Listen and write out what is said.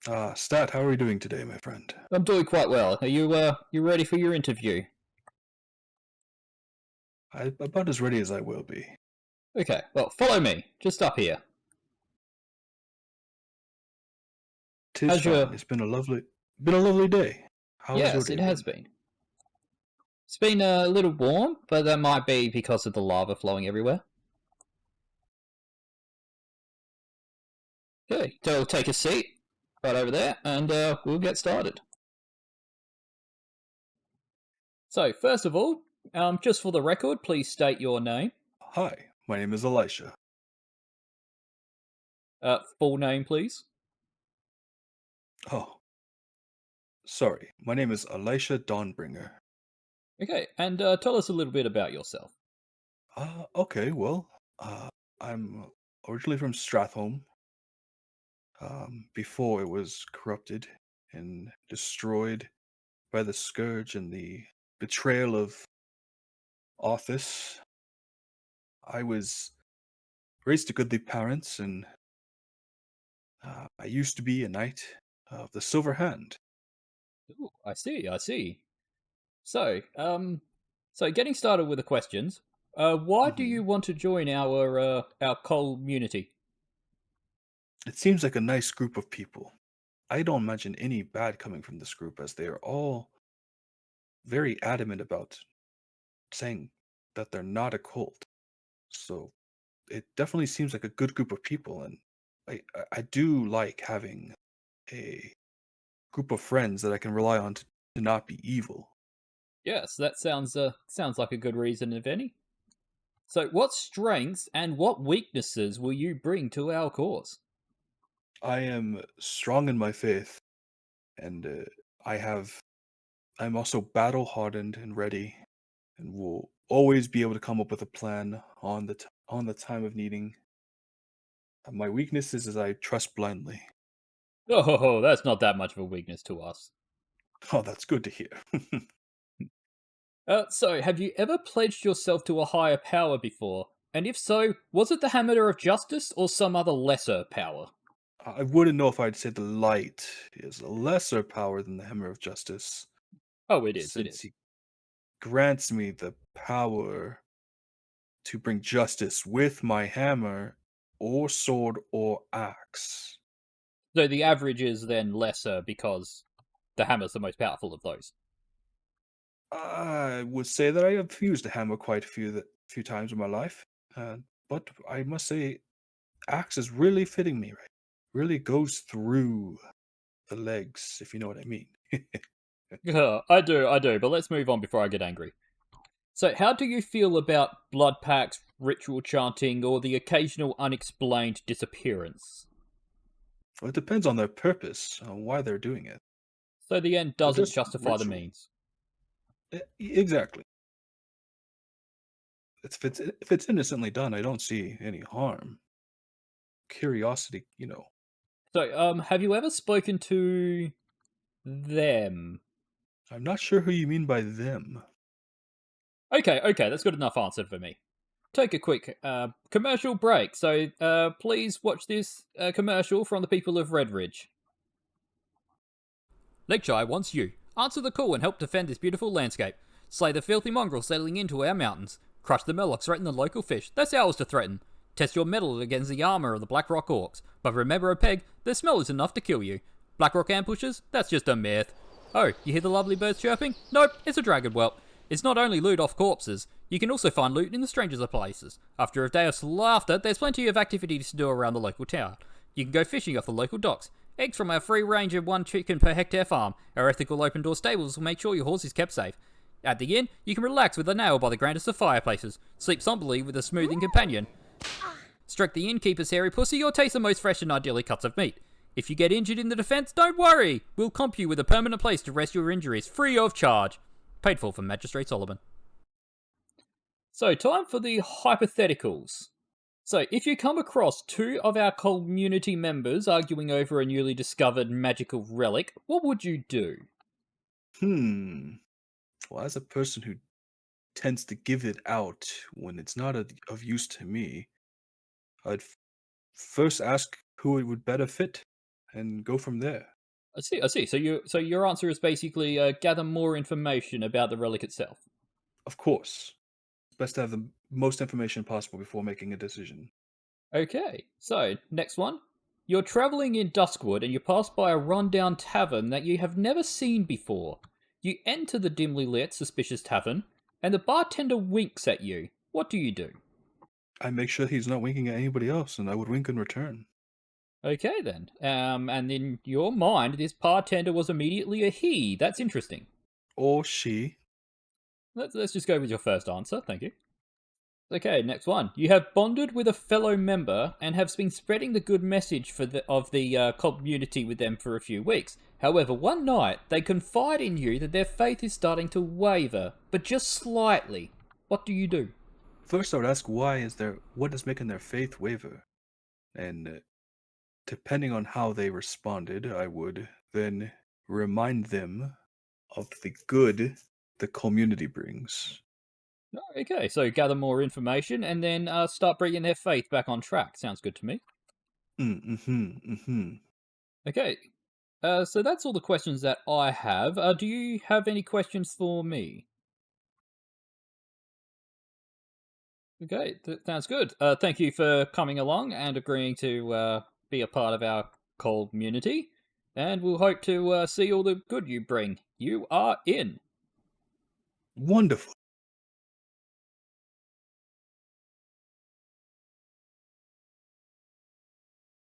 Stat, how are you doing today, my friend? I'm doing quite well. Are you ready for your interview? I'm about as ready as I will be. Okay, well, follow me. Just up here. Tis How's fine. your... It's been a lovely day. How has your Yes, day it has been? been. It's been a little warm, but that might be because of the lava flowing everywhere. Okay, so take a seat right over there, and we'll get started. So, first of all, just for the record, please state your name. Hi, my name is Elisha. Full name, please. Oh, sorry. My name is Elijsha Dawnbringer. Okay, and tell us a little bit about yourself. Okay, well, I'm originally from Stratholme, before it was corrupted and destroyed by the Scourge and the betrayal of Arthas. I was raised to goodly parents, and I used to be a knight of the Silver Hand. Ooh, I see. So, getting started with the questions. Why do hmm you want to join our community? It seems like a nice group of people. I don't imagine any bad coming from this group, as they are all very adamant about saying that they're not a cult. So it definitely seems like a good group of people, and I do like having a group of friends that I can rely on to not be evil. Yes, that sounds like a good reason, if any. So, what strengths and what weaknesses will you bring to our cause? I am strong in my faith, and I'm also battle hardened and ready, and will always be able to come up with a plan on the time of needing. My weaknesses is I trust blindly. Oh, that's not that much of a weakness to us. Oh, that's good to hear. So, have you ever pledged yourself to a higher power before? And if so, was it the Hammer of Justice or some other lesser power? I wouldn't know if I'd say the light is a lesser power than the hammer of justice, Oh, it is. It since is. he grants me the power to bring justice with my hammer or sword or axe. So the average is then lesser because the hammer's the most powerful of those. I would say that I have used a hammer quite a few times in my life, but I must say, axe is really fitting me right. Really goes through the legs, if you know what I mean. I do, but let's move on before I get angry. So, how do you feel about blood pacts, ritual chanting, or the occasional unexplained disappearance? Well, it depends on their purpose, on why they're doing it. So, the end If it's doesn't just justify the ritual, means. exactly. If it's innocently done, I don't see any harm. Curiosity. So, have you ever spoken to them? I'm not sure who you mean by them. Okay, that's good enough answer for me. Take a quick commercial break. So, please watch this commercial from the people of Redridge. Lakeshire wants you. Answer the call and help defend this beautiful landscape. Slay the filthy mongrels settling into our mountains. Crush the murlocs, threaten the local fish. That's ours to threaten. Test your mettle against the armor of the Blackrock Orcs. But remember a peg, their smell is enough to kill you. Blackrock ambushes? That's just a myth. Oh, you hear the lovely birds chirping? Nope, it's a dragon whelp. It's not only loot off corpses, you can also find loot in the strangest of places. After a day of laughter, there's plenty of activities to do around the local town. You can go fishing off the local docks. Eggs from our free range of 1 chicken per hectare farm. Our ethical open door stables will make sure your horse is kept safe. At the inn, you can relax with a nail by the grandest of fireplaces. Sleep somberly with a smoothing companion. Stroke the innkeeper's hairy pussy or taste the most fresh and idyllic cuts of meat. If you get injured in the defence, don't worry! We'll comp you with a permanent place to rest your injuries, free of charge. Paid for from Magistrate Solomon. So, time for the hypotheticals. So, if you come across two of our community members arguing over a newly discovered magical relic, what would you do? Hmm. Well, as a person who tends to give it out when it's not of use to me, I'd first ask who it would better fit, and go from there. I see. I see. So your answer is basically gather more information about the relic itself. Of course, it's best to have the most information possible before making a decision. Okay. So next one. You're traveling in Duskwood and you pass by a rundown tavern that you have never seen before. You enter the dimly lit, suspicious tavern, and the bartender winks at you. What do you do? I make sure he's not winking at anybody else, and I would wink in return. Okay then. And in your mind, this bartender was immediately a he. That's interesting. Or she. Let's just go with your first answer. Thank you. Okay, next one. You have bonded with a fellow member and have been spreading the good message of the community with them for a few weeks. However, one night they confide in you that their faith is starting to waver, but just slightly. What do you do? First, I would ask what is making their faith waver? And depending on how they responded, I would then remind them of the good the community brings. Oh, okay, so gather more information and then start bringing their faith back on track. Sounds good to me. Mm-hmm. Okay, so that's all the questions that I have. Do you have any questions for me? Okay, sounds good. Thank you for coming along and agreeing to be a part of our community. And we'll hope to see all the good you bring. You are in. Wonderful.